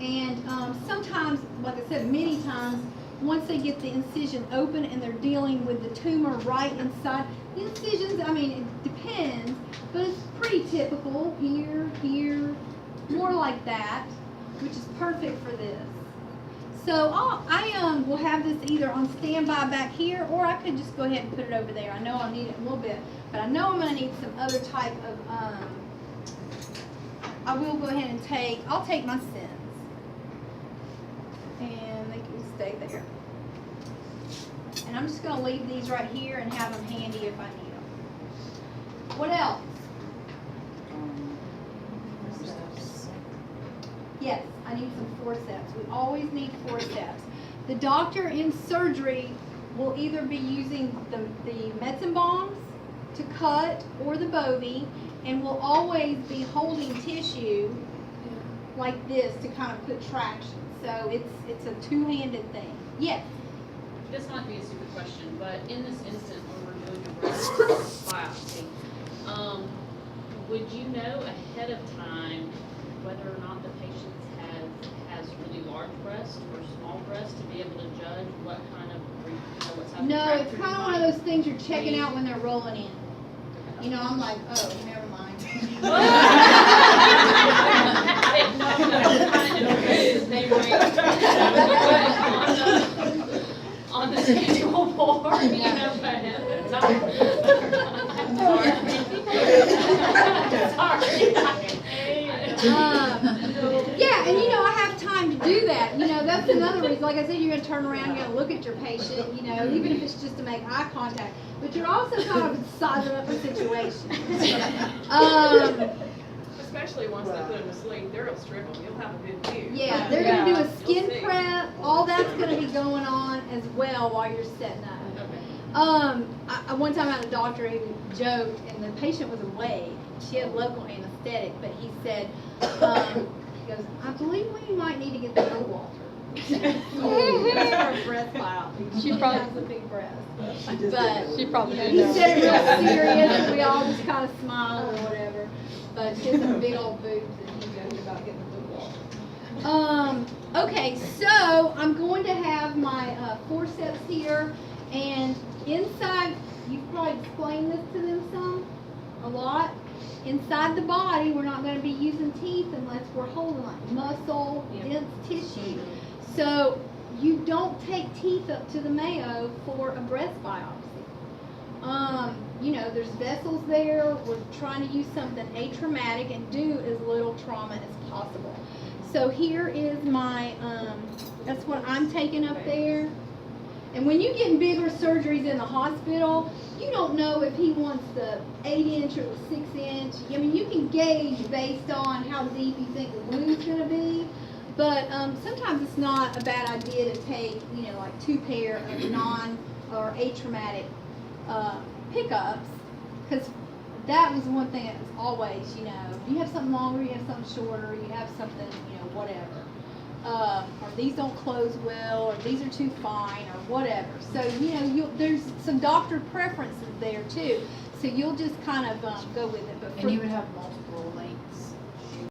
And sometimes, like I said, many times, once they get the incision open and they're dealing with the tumor right inside, the incisions, I mean, it depends, but it's pretty typical. Here, here, more like that, which is perfect for this. So I will have this either on standby back here, or I could just go ahead and put it over there. I know I'll need it a little bit, but I know I'm going to need some other type of, I will go ahead and I'll take my sins. And they can stay there. And I'm just going to leave these right here and have them handy if I need them. What else? Yes, I need some forceps. We always need forceps. The doctor in surgery will either be using the medicine bombs to cut or the bovie, and will always be holding tissue like this to kind of put traction. So it's a two-handed thing. Yes? This might be a stupid question, but in this instant when we're doing a breast biopsy, would you know ahead of time whether or not the patient has really large breasts or small breasts to be able to judge what kind of, what's happening? No, it's kind of one of those things you're checking out when they're rolling in. You know, I'm like, oh, never mind. On the schedule board, you know, yeah, and you know, I have time to do that. You know, that's another reason. Like I said, you're going to turn around, you're going to look at your patient, you know, even if it's just to make eye contact. But you're also kind of sizing up a situation. Especially once they put them to sleep, they'll strip them. You'll have a good view. Yeah, they're going to do a skin prep. All that's going to be going on as well while you're setting up. One time I had a doctor even joked, and the patient was awake. She had local anesthetic, but he said, he goes, I believe we might need to get the blue water. That's for a breast biopsy. She probably has a big breast. But she probably he said it real serious, and we all just kind of smiled or whatever. But she has some big old boobs, and he joked about getting the blue water. Okay, so I'm going to have my forceps here, and inside, you've probably explained this to them a lot. Inside the body, we're not going to be using teeth unless we're holding like muscle, dense tissue. So you don't take teeth up to the Mayo for a breast biopsy. You know, there's vessels there. We're trying to use something atraumatic and do as little trauma as possible. So here is my, that's what I'm taking up there. And when you get bigger surgeries in the hospital, you don't know if he wants the 8-inch or the 6-inch. I mean, you can gauge based on how deep you think the wound's going to be. But sometimes it's not a bad idea to take, you know, like 2 pair of non or atraumatic pickups, because that was one thing that was always, you know, you have something longer, you have something shorter, you have something, you know, whatever. Or these don't close well, or these are too fine, or whatever. So, you know, there's some doctor preferences there too. So you'll just kind of go with it. But and you would have multiple